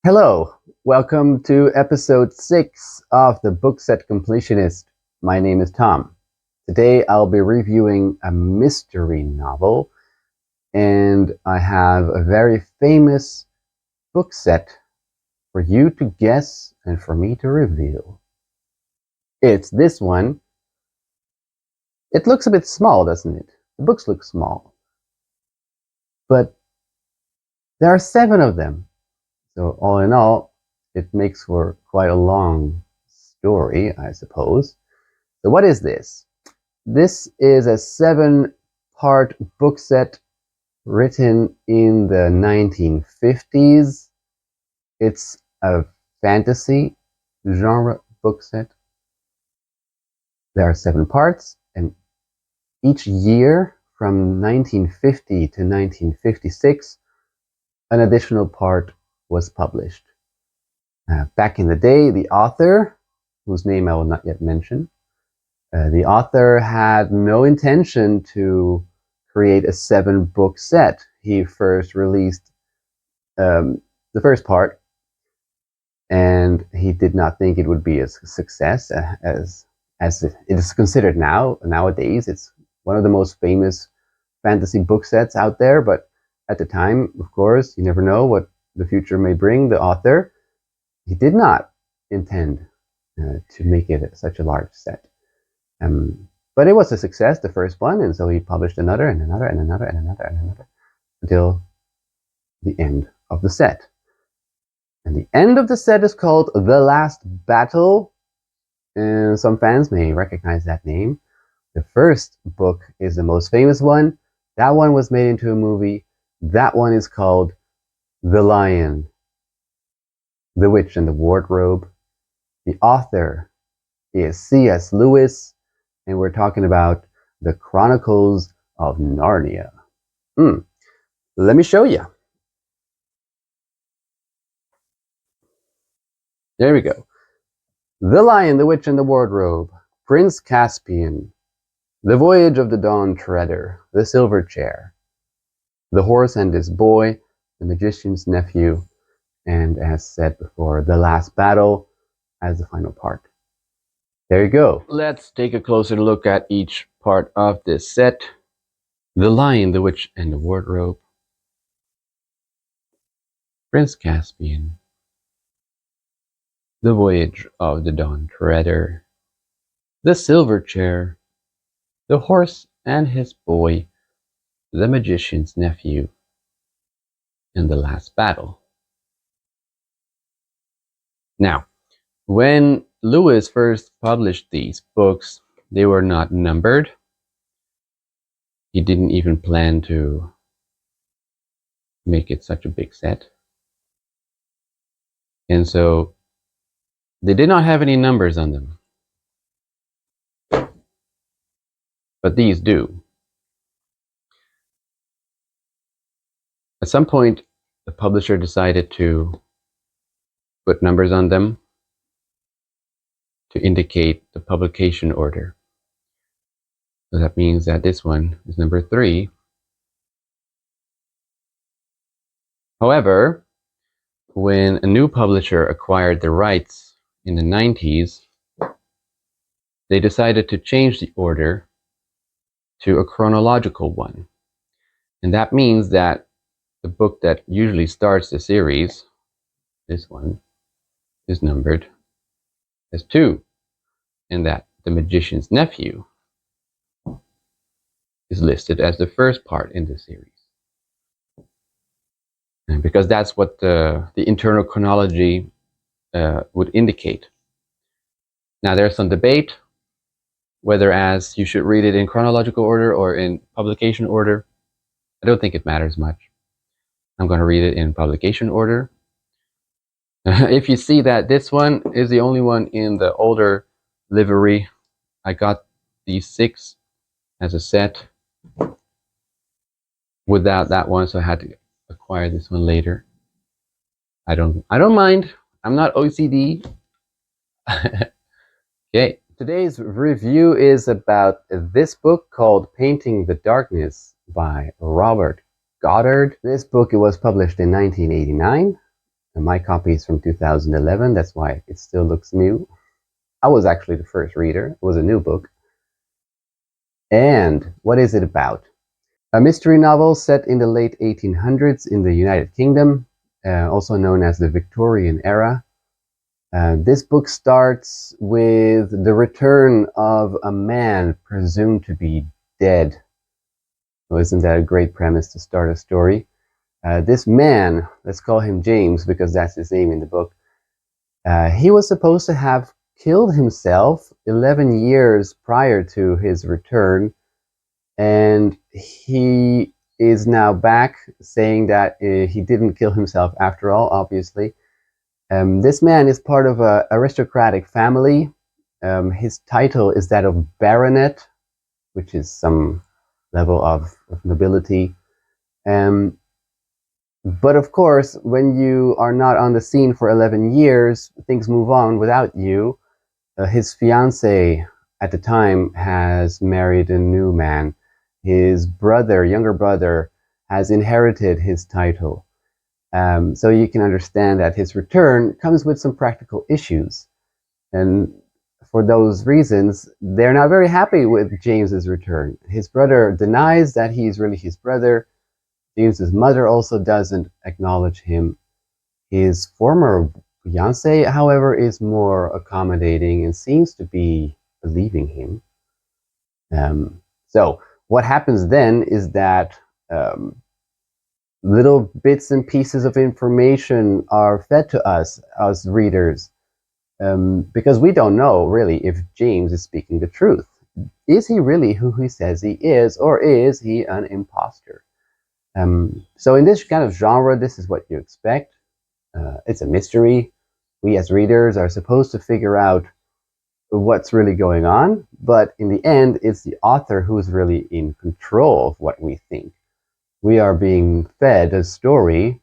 Hello, welcome to episode 6 of the book set Completionist. My name is Tom. Today I'll be reviewing a mystery novel, and I have a very famous book set for you to guess and for me to review. It's this one. It looks a bit small, doesn't it? The books look small, but there are 7 of them. So all in all, it makes for quite a long story, I suppose. So what is this? This is a 7-part book set written in the 1950s. It's a fantasy genre book set. There are 7 parts, and each year from 1950 to 1956, an additional part was published. Back in the day, the author, whose name I will not yet mention, the author had no intention to create a 7-book set. He first released the first part, and he did not think it would be a success as it is considered nowadays. It's one of the most famous fantasy book sets out there, but at the time, of course, you never know what the future may bring. The author, he did not intend to make it such a large set. But it was a success, the first one, and so he published another and another and another and another and another until the end of the set. And the end of the set is called The Last Battle, and some fans may recognize that name. The first book is the most famous one. That one was made into a movie. That one is called The Lion, the Witch, and the Wardrobe. The author is C.S. Lewis, and we're talking about the Chronicles of Narnia. Let me show you. There we go. The Lion, the Witch, and the Wardrobe, Prince Caspian, The Voyage of the Dawn Treader, The Silver Chair, The Horse and His Boy, The Magician's Nephew, and as said before, The Last Battle as the final part. There you go. Let's take a closer look at each part of this set. The Lion, the Witch, and the Wardrobe, Prince Caspian, The Voyage of the Dawn Treader, The Silver Chair, The Horse and His Boy, The Magician's Nephew, and The Last Battle. Now, when Lewis first published these books, they were not numbered. He didn't even plan to make it such a big set. And so they did not have any numbers on them. But these do. At some point, the publisher decided to put numbers on them to indicate the publication order. So that means that this one is number 3. However, when a new publisher acquired the rights in the 90s, they decided to change the order to a chronological one. And that means that the book that usually starts the series, this one, is numbered as 2, and that The Magician's Nephew is listed as the first part in the series. And because that's what the internal chronology would indicate. Now there's some debate whether as you should read it in chronological order or in publication order. I don't think it matters much. I'm going to read it in publication order. If you see that this one is the only one in the older livery, I got these 6 as a set without that one, so I had to acquire this one later. I don't mind. I'm not OCD. Okay, today's review is about this book called Painting the Darkness by Robert Goddard. This book, it was published in 1989. And my copy is from 2011. That's why it still looks new. I was actually the first reader. It was a new book. And what is it about? A mystery novel set in the late 1800s in the United Kingdom, also known as the Victorian era. This book starts with the return of a man presumed to be dead. Well, isn't that a great premise to start a story? This man, let's call him James because that's his name in the book, he was supposed to have killed himself 11 years prior to his return, and he is now back saying that he didn't kill himself after all, obviously. This man is part of an aristocratic family. His title is that of baronet, which is some level of nobility. But of course, when you are not on the scene for 11 years, things move on without you. His fiancée at the time has married a new man. His brother, younger brother, has inherited his title. So you can understand that his return comes with some practical issues. And for those reasons, they're not very happy with James's return. His brother denies that he's really his brother. James's mother also doesn't acknowledge him. His former fiancée, however, is more accommodating and seems to be believing him. So what happens then is that little bits and pieces of information are fed to us as readers, because we don't know really if James is speaking the truth. Is he really who he says he is, or is he an imposter? So in this kind of genre, this is what you expect. It's a mystery. We as readers are supposed to figure out what's really going on, but in the end, it's the author who is really in control of what we think. We are being fed a story,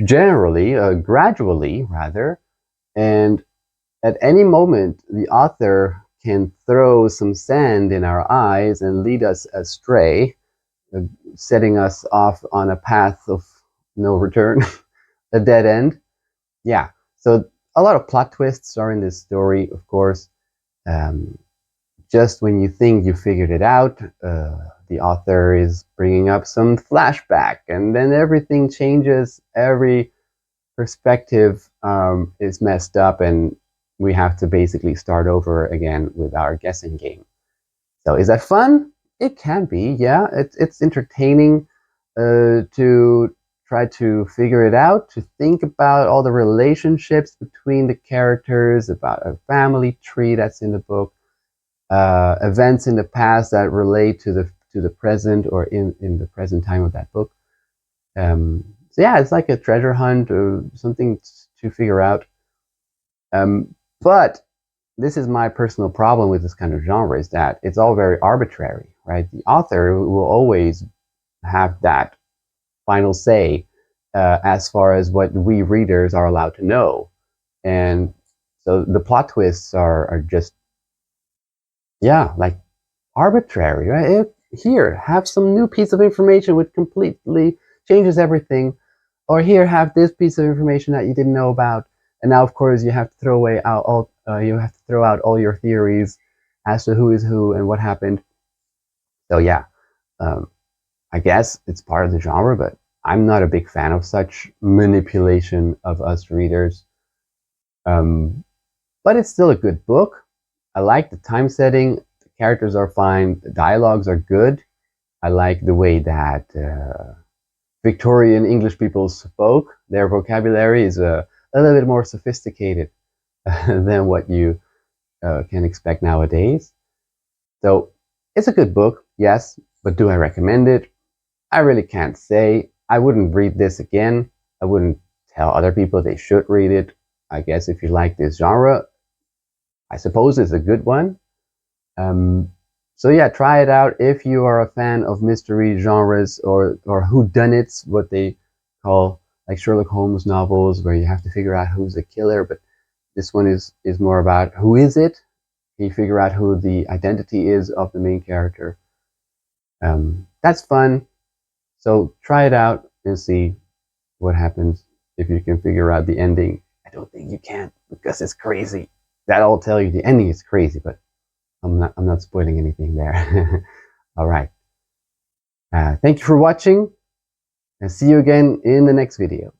generally, gradually rather, and at any moment, the author can throw some sand in our eyes and lead us astray, setting us off on a path of no return, a dead end. Yeah, so a lot of plot twists are in this story, of course. Just when you think you figured it out, the author is bringing up some flashback, and then everything changes. Every perspective is messed up, and we have to basically start over again with our guessing game. So is that fun? It can be, yeah. It's entertaining to try to figure it out, to think about all the relationships between the characters, about a family tree that's in the book, events in the past that relate to the present or in the present time of that book. So yeah, it's like a treasure hunt or something to figure out. But this is my personal problem with this kind of genre, is that it's all very arbitrary, right? The author will always have that final say as far as what we readers are allowed to know. And so the plot twists are just, yeah, like arbitrary, right? Here, have some new piece of information which completely changes everything. Or here, have this piece of information that you didn't know about. And now, of course, you have to throw away all your theories as to who is who and what happened. So yeah, I guess it's part of the genre, but I'm not a big fan of such manipulation of us readers. But it's still a good book. I like the time setting. The characters are fine. The dialogues are good. I like the way that Victorian English people spoke. Their vocabulary is a little bit more sophisticated than what you can expect nowadays. So it's a good book, yes, but do I recommend it? I really can't say. I wouldn't read this again. I wouldn't tell other people they should read it. I guess if you like this genre, I suppose it's a good one. So yeah, try it out if you are a fan of mystery genres or whodunits, what they call like Sherlock Holmes novels, where you have to figure out who's the killer. But this one is more about who is it. You figure out who the identity is of the main character. That's fun. So try it out and see what happens. if you can figure out the ending. I don't think you can, because it's crazy. That'll tell you the ending is crazy, but I'm not spoiling anything there. All right. Thank you for watching, and see you again in the next video.